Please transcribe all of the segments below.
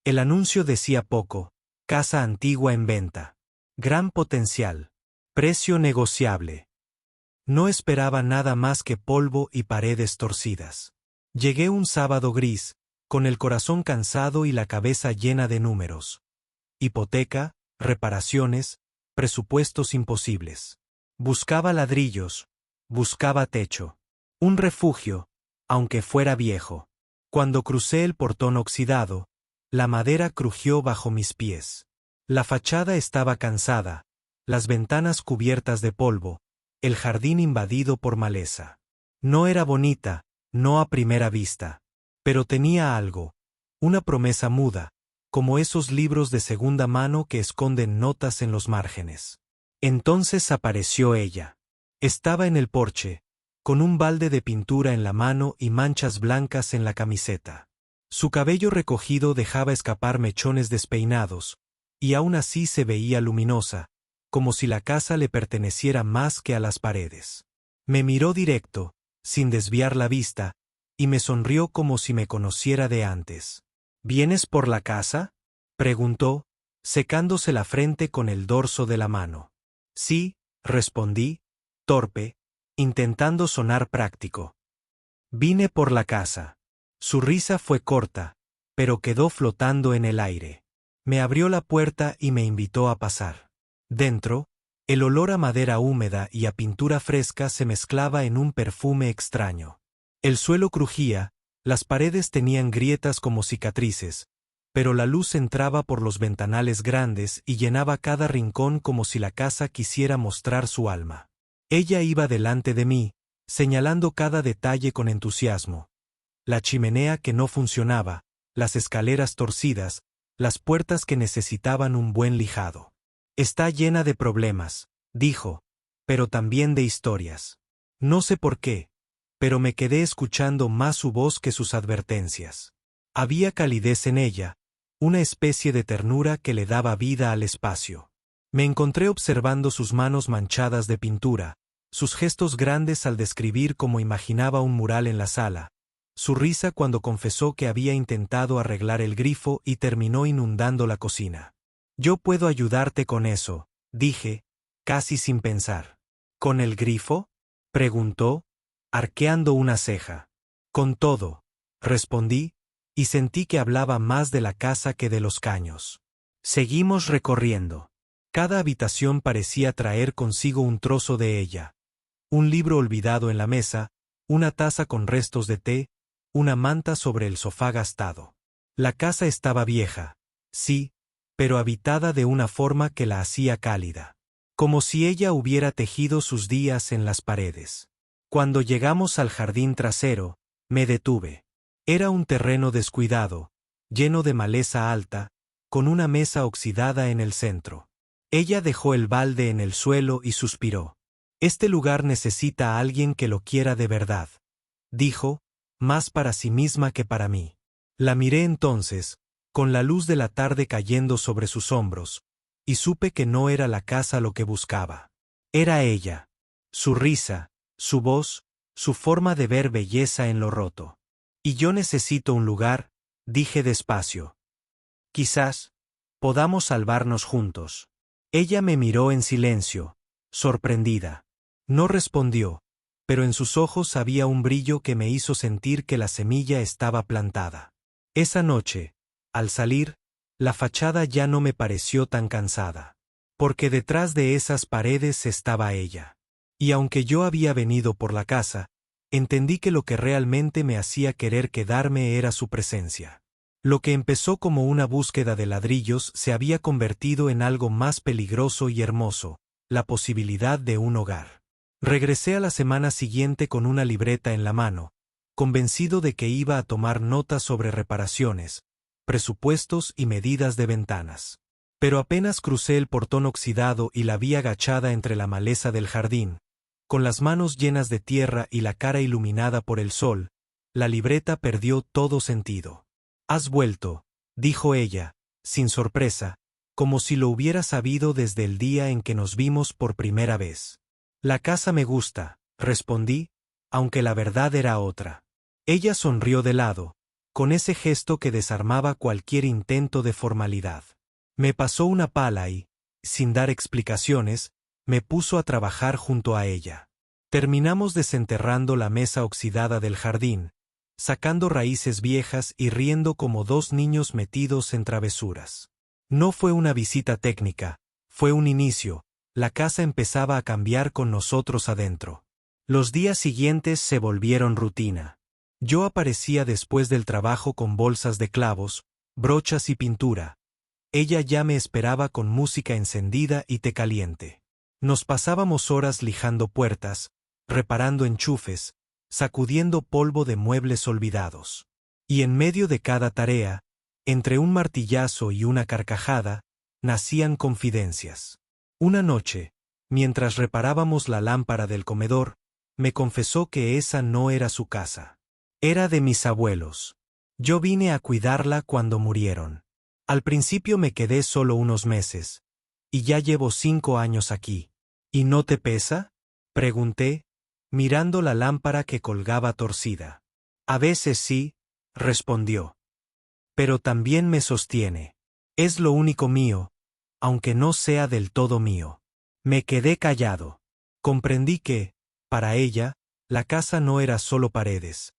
El anuncio decía poco: casa antigua en venta. Gran potencial. Precio negociable. No esperaba nada más que polvo y paredes torcidas. Llegué un sábado gris, con el corazón cansado y la cabeza llena de números. Hipoteca, reparaciones, presupuestos imposibles. Buscaba ladrillos, buscaba techo. Un refugio, aunque fuera viejo. Cuando crucé el portón oxidado, la madera crujió bajo mis pies. La fachada estaba cansada, las ventanas cubiertas de polvo, el jardín invadido por maleza. No era bonita, no a primera vista. Pero tenía algo, una promesa muda, como esos libros de segunda mano que esconden notas en los márgenes. Entonces apareció ella. Estaba en el porche, con un balde de pintura en la mano y manchas blancas en la camiseta. Su cabello recogido dejaba escapar mechones despeinados, y aún así se veía luminosa, como si la casa le perteneciera más que a las paredes. Me miró directo, sin desviar la vista, y me sonrió como si me conociera de antes. ¿Vienes por la casa?, preguntó, secándose la frente con el dorso de la mano. Sí, respondí, torpe, intentando sonar práctico. Vine por la casa. Su risa fue corta, pero quedó flotando en el aire. Me abrió la puerta y me invitó a pasar. Dentro, el olor a madera húmeda y a pintura fresca se mezclaba en un perfume extraño. El suelo crujía, las paredes tenían grietas como cicatrices, pero la luz entraba por los ventanales grandes y llenaba cada rincón como si la casa quisiera mostrar su alma. Ella iba delante de mí, señalando cada detalle con entusiasmo. La chimenea que no funcionaba, las escaleras torcidas, las puertas que necesitaban un buen lijado. Está llena de problemas, dijo, pero también de historias. No sé por qué, pero me quedé escuchando más su voz que sus advertencias. Había calidez en ella, una especie de ternura que le daba vida al espacio. Me encontré observando sus manos manchadas de pintura, sus gestos grandes al describir como imaginaba un mural en la sala, su risa cuando confesó que había intentado arreglar el grifo y terminó inundando la cocina. Yo puedo ayudarte con eso, dije, casi sin pensar. ¿Con el grifo?, preguntó, arqueando una ceja. Con todo, respondí, y sentí que hablaba más de la casa que de los caños. Seguimos recorriendo. Cada habitación parecía traer consigo un trozo de ella. Un libro olvidado en la mesa, una taza con restos de té, una manta sobre el sofá gastado. La casa estaba vieja, sí, pero habitada de una forma que la hacía cálida. Como si ella hubiera tejido sus días en las paredes. Cuando llegamos al jardín trasero, me detuve. Era un terreno descuidado, lleno de maleza alta, con una mesa oxidada en el centro. Ella dejó el balde en el suelo y suspiró. Este lugar necesita a alguien que lo quiera de verdad, dijo, más para sí misma que para mí. La miré entonces, con la luz de la tarde cayendo sobre sus hombros, y supe que no era la casa lo que buscaba. Era ella. Su risa, su voz, su forma de ver belleza en lo roto. Y yo necesito un lugar, dije despacio. Quizás podamos salvarnos juntos. Ella me miró en silencio, sorprendida. No respondió, pero en sus ojos había un brillo que me hizo sentir que la semilla estaba plantada. Esa noche, al salir, la fachada ya no me pareció tan cansada. Porque detrás de esas paredes estaba ella. Y aunque yo había venido por la casa, entendí que lo que realmente me hacía querer quedarme era su presencia. Lo que empezó como una búsqueda de ladrillos se había convertido en algo más peligroso y hermoso, la posibilidad de un hogar. Regresé a la semana siguiente con una libreta en la mano, convencido de que iba a tomar notas sobre reparaciones, presupuestos y medidas de ventanas. Pero apenas crucé el portón oxidado y la vi agachada entre la maleza del jardín, con las manos llenas de tierra y la cara iluminada por el sol, la libreta perdió todo sentido. «Has vuelto», dijo ella, sin sorpresa, como si lo hubiera sabido desde el día en que nos vimos por primera vez. «La casa me gusta», respondí, aunque la verdad era otra. Ella sonrió de lado, con ese gesto que desarmaba cualquier intento de formalidad. Me pasó una pala y, sin dar explicaciones, me puso a trabajar junto a ella. Terminamos desenterrando la mesa oxidada del jardín, sacando raíces viejas y riendo como dos niños metidos en travesuras. No fue una visita técnica, fue un inicio, la casa empezaba a cambiar con nosotros adentro. Los días siguientes se volvieron rutina. Yo aparecía después del trabajo con bolsas de clavos, brochas y pintura. Ella ya me esperaba con música encendida y té caliente. Nos pasábamos horas lijando puertas, reparando enchufes, sacudiendo polvo de muebles olvidados. Y en medio de cada tarea, entre un martillazo y una carcajada, nacían confidencias. Una noche, mientras reparábamos la lámpara del comedor, me confesó que esa no era su casa. Era de mis abuelos. Yo vine a cuidarla cuando murieron. Al principio me quedé solo unos meses, y ya llevo 5 años aquí. ¿Y no te pesa?, pregunté, mirando la lámpara que colgaba torcida. A veces sí, respondió. Pero también me sostiene. Es lo único mío, aunque no sea del todo mío. Me quedé callado. Comprendí que, para ella, la casa no era solo paredes.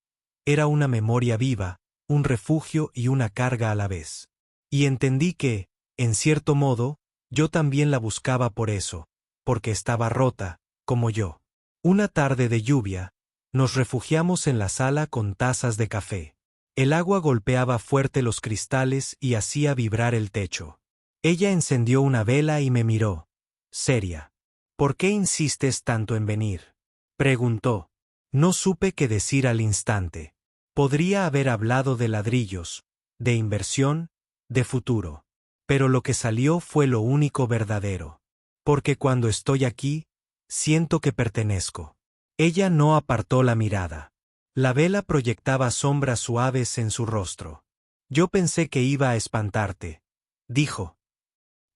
Era una memoria viva, un refugio y una carga a la vez. Y entendí que, en cierto modo, yo también la buscaba por eso, porque estaba rota, como yo. Una tarde de lluvia, nos refugiamos en la sala con tazas de café. El agua golpeaba fuerte los cristales y hacía vibrar el techo. Ella encendió una vela y me miró, seria. ¿Por qué insistes tanto en venir?, preguntó. No supe qué decir al instante. Podría haber hablado de ladrillos, de inversión, de futuro. Pero lo que salió fue lo único verdadero. Porque cuando estoy aquí, siento que pertenezco. Ella no apartó la mirada. La vela proyectaba sombras suaves en su rostro. Yo pensé que iba a espantarte, dijo.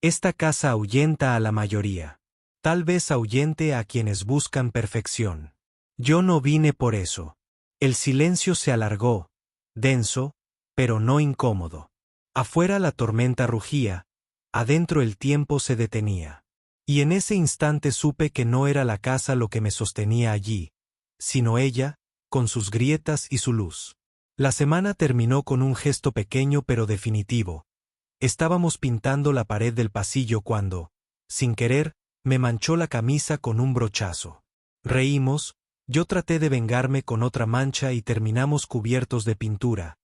Esta casa ahuyenta a la mayoría. Tal vez ahuyente a quienes buscan perfección. Yo no vine por eso. El silencio se alargó, denso, pero no incómodo. Afuera la tormenta rugía, adentro el tiempo se detenía. Y en ese instante supe que no era la casa lo que me sostenía allí, sino ella, con sus grietas y su luz. La semana terminó con un gesto pequeño pero definitivo. Estábamos pintando la pared del pasillo cuando, sin querer, me manchó la camisa con un brochazo. Reímos, yo traté de vengarme con otra mancha y terminamos cubiertos de pintura,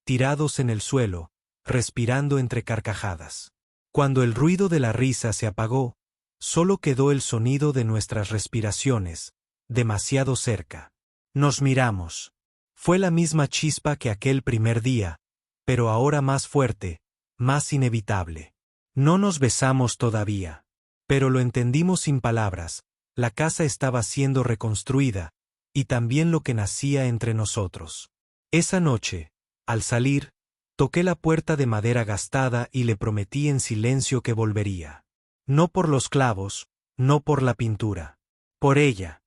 tirados en el suelo, respirando entre carcajadas. Cuando el ruido de la risa se apagó, solo quedó el sonido de nuestras respiraciones, demasiado cerca. Nos miramos. Fue la misma chispa que aquel primer día, pero ahora más fuerte, más inevitable. No nos besamos todavía. Pero lo entendimos sin palabras, la casa estaba siendo reconstruida, y también lo que nacía entre nosotros. Esa noche, al salir, toqué la puerta de madera gastada y le prometí en silencio que volvería. No por los clavos, no por la pintura. Por ella.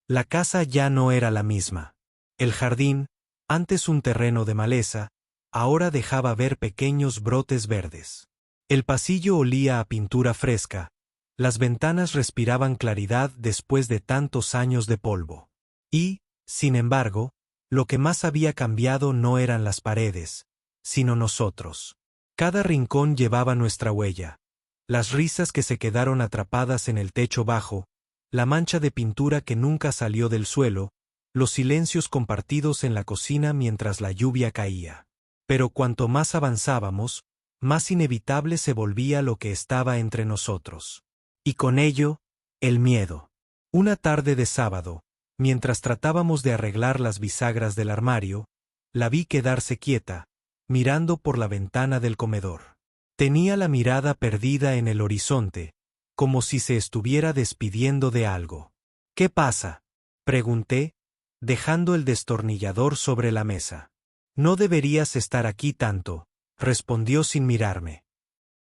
La casa ya no era la misma. El jardín, antes un terreno de maleza, ahora dejaba ver pequeños brotes verdes. El pasillo olía a pintura fresca. Las ventanas respiraban claridad después de tantos años de polvo. Y, sin embargo, lo que más había cambiado no eran las paredes, sino nosotros. Cada rincón llevaba nuestra huella. Las risas que se quedaron atrapadas en el techo bajo, la mancha de pintura que nunca salió del suelo, los silencios compartidos en la cocina mientras la lluvia caía. Pero cuanto más avanzábamos, más inevitable se volvía lo que estaba entre nosotros. Y con ello, el miedo. Una tarde de sábado, mientras tratábamos de arreglar las bisagras del armario, la vi quedarse quieta, mirando por la ventana del comedor. Tenía la mirada perdida en el horizonte, como si se estuviera despidiendo de algo. ¿Qué pasa?, pregunté, dejando el destornillador sobre la mesa. No deberías estar aquí tanto, respondió sin mirarme.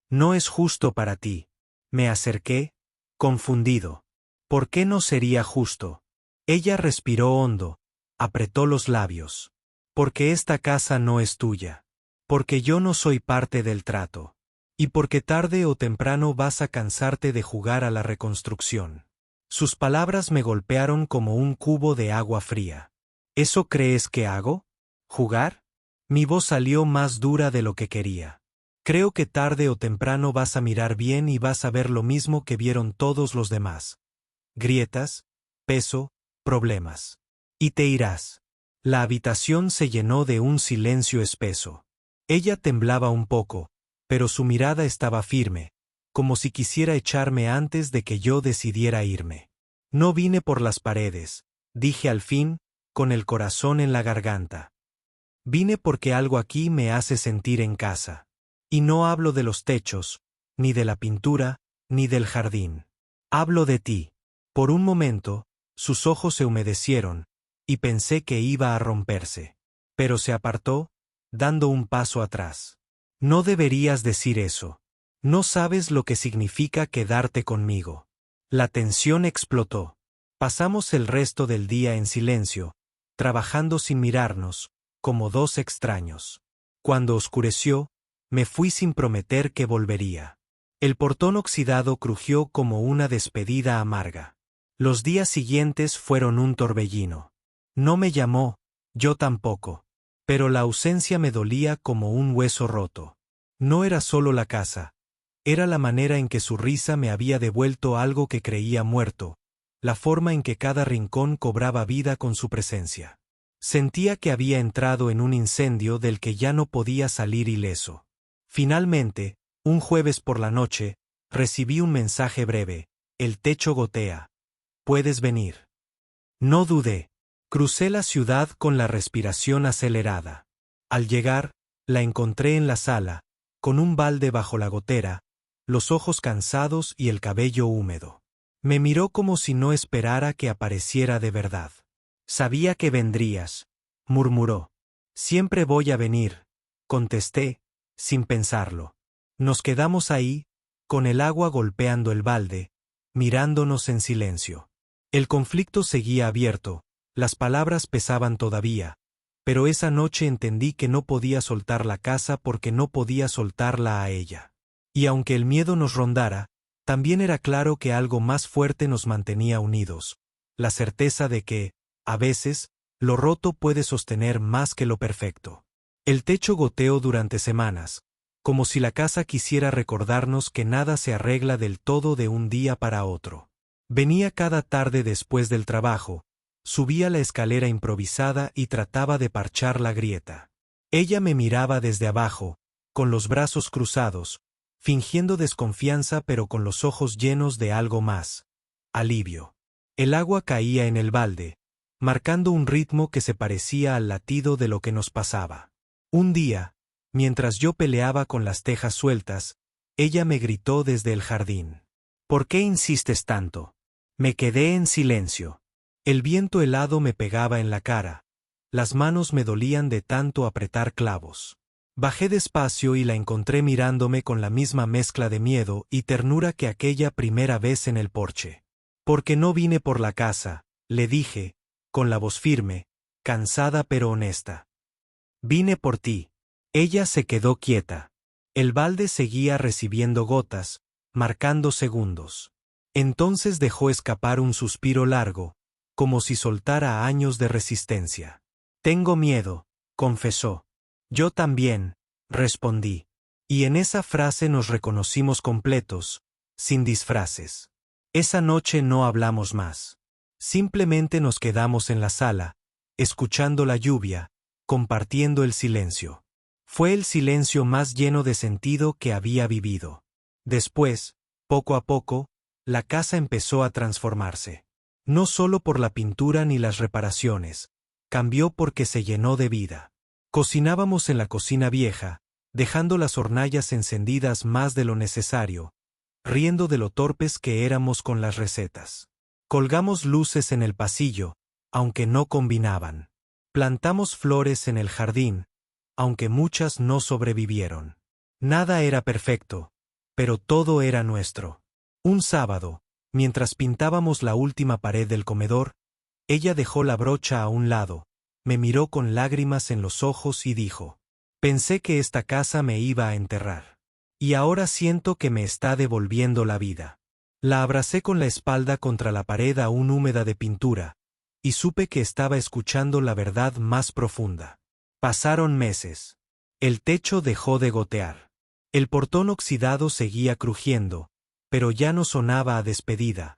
No es justo para ti. Me acerqué, confundido. ¿Por qué no sería justo? Ella respiró hondo, apretó los labios. Porque esta casa no es tuya. Porque yo no soy parte del trato. Y porque tarde o temprano vas a cansarte de jugar a la reconstrucción. Sus palabras me golpearon como un cubo de agua fría. ¿Eso crees que hago? ¿Jugar? Mi voz salió más dura de lo que quería. Creo que tarde o temprano vas a mirar bien y vas a ver lo mismo que vieron todos los demás. Grietas, peso, problemas. Y te irás. La habitación se llenó de un silencio espeso. Ella temblaba un poco, pero su mirada estaba firme, como si quisiera echarme antes de que yo decidiera irme. No vine por las paredes, dije al fin, con el corazón en la garganta. Vine porque algo aquí me hace sentir en casa. Y no hablo de los techos, ni de la pintura, ni del jardín. Hablo de ti. Por un momento, sus ojos se humedecieron, y pensé que iba a romperse. Pero se apartó, dando un paso atrás. No deberías decir eso. No sabes lo que significa quedarte conmigo. La tensión explotó. Pasamos el resto del día en silencio, trabajando sin mirarnos, como dos extraños. Cuando oscureció, me fui sin prometer que volvería. El portón oxidado crujió como una despedida amarga. Los días siguientes fueron un torbellino. No me llamó, yo tampoco. Pero la ausencia me dolía como un hueso roto. No era solo la casa. Era la manera en que su risa me había devuelto algo que creía muerto, la forma en que cada rincón cobraba vida con su presencia. Sentía que había entrado en un incendio del que ya no podía salir ileso. Finalmente, un jueves por la noche, recibí un mensaje breve: el techo gotea. ¿Puedes venir? No dudé. Crucé la ciudad con la respiración acelerada. Al llegar, la encontré en la sala, con un balde bajo la gotera, los ojos cansados y el cabello húmedo. Me miró como si no esperara que apareciera de verdad. Sabía que vendrías, murmuró. Siempre voy a venir, contesté, sin pensarlo. Nos quedamos ahí, con el agua golpeando el balde, mirándonos en silencio. El conflicto seguía abierto, las palabras pesaban todavía, pero esa noche entendí que no podía soltar la casa porque no podía soltarla a ella. Y aunque el miedo nos rondara, también era claro que algo más fuerte nos mantenía unidos, la certeza de que, a veces, lo roto puede sostener más que lo perfecto. El techo goteó durante semanas, como si la casa quisiera recordarnos que nada se arregla del todo de un día para otro. Venía cada tarde después del trabajo, subía la escalera improvisada y trataba de parchar la grieta. Ella me miraba desde abajo, con los brazos cruzados, fingiendo desconfianza pero con los ojos llenos de algo más: alivio. El agua caía en el balde, marcando un ritmo que se parecía al latido de lo que nos pasaba. Un día, mientras yo peleaba con las tejas sueltas, ella me gritó desde el jardín: ¿por qué insistes tanto? Me quedé en silencio. El viento helado me pegaba en la cara, las manos me dolían de tanto apretar clavos. Bajé despacio y la encontré mirándome con la misma mezcla de miedo y ternura que aquella primera vez en el porche. Porque no vine por la casa, le dije, con la voz firme, cansada pero honesta. Vine por ti. Ella se quedó quieta. El balde seguía recibiendo gotas, marcando segundos. Entonces dejó escapar un suspiro largo, como si soltara años de resistencia. Tengo miedo, confesó. Yo también, respondí. Y en esa frase nos reconocimos completos, sin disfraces. Esa noche no hablamos más. Simplemente nos quedamos en la sala, escuchando la lluvia, compartiendo el silencio. Fue el silencio más lleno de sentido que había vivido. Después, poco a poco, la casa empezó a transformarse. No solo por la pintura ni las reparaciones, cambió porque se llenó de vida. Cocinábamos en la cocina vieja, dejando las hornallas encendidas más de lo necesario, riendo de lo torpes que éramos con las recetas. Colgamos luces en el pasillo, aunque no combinaban. Plantamos flores en el jardín, aunque muchas no sobrevivieron. Nada era perfecto, pero todo era nuestro. Un sábado, mientras pintábamos la última pared del comedor, ella dejó la brocha a un lado, me miró con lágrimas en los ojos y dijo: «Pensé que esta casa me iba a enterrar. Y ahora siento que me está devolviendo la vida». La abracé con la espalda contra la pared aún húmeda de pintura, y supe que estaba escuchando la verdad más profunda. Pasaron meses. El techo dejó de gotear. El portón oxidado seguía crujiendo, pero ya no sonaba a despedida.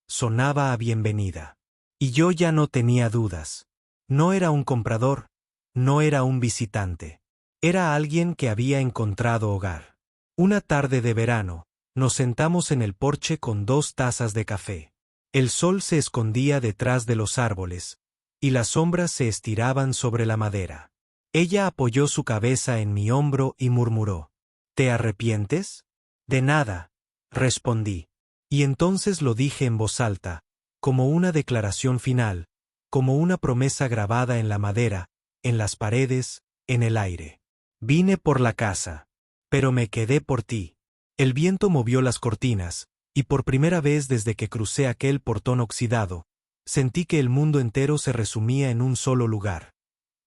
Sonaba a bienvenida. Y yo ya no tenía dudas. No era un comprador, no era un visitante. Era alguien que había encontrado hogar. Una tarde de verano, nos sentamos en el porche con 2 tazas de café. El sol se escondía detrás de los árboles, y las sombras se estiraban sobre la madera. Ella apoyó su cabeza en mi hombro y murmuró: «¿Te arrepientes?». «De nada», respondí. Y entonces lo dije en voz alta, como una declaración final, como una promesa grabada en la madera, en las paredes, en el aire. «Vine por la casa. Pero me quedé por ti». El viento movió las cortinas, y por primera vez desde que crucé aquel portón oxidado, sentí que el mundo entero se resumía en un solo lugar.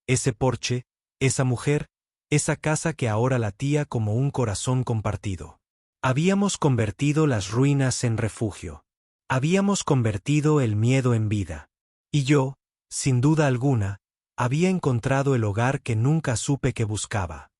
Ese porche, esa mujer, esa casa que ahora latía como un corazón compartido. Habíamos convertido las ruinas en refugio. Habíamos convertido el miedo en vida. Y yo, sin duda alguna, había encontrado el hogar que nunca supe que buscaba.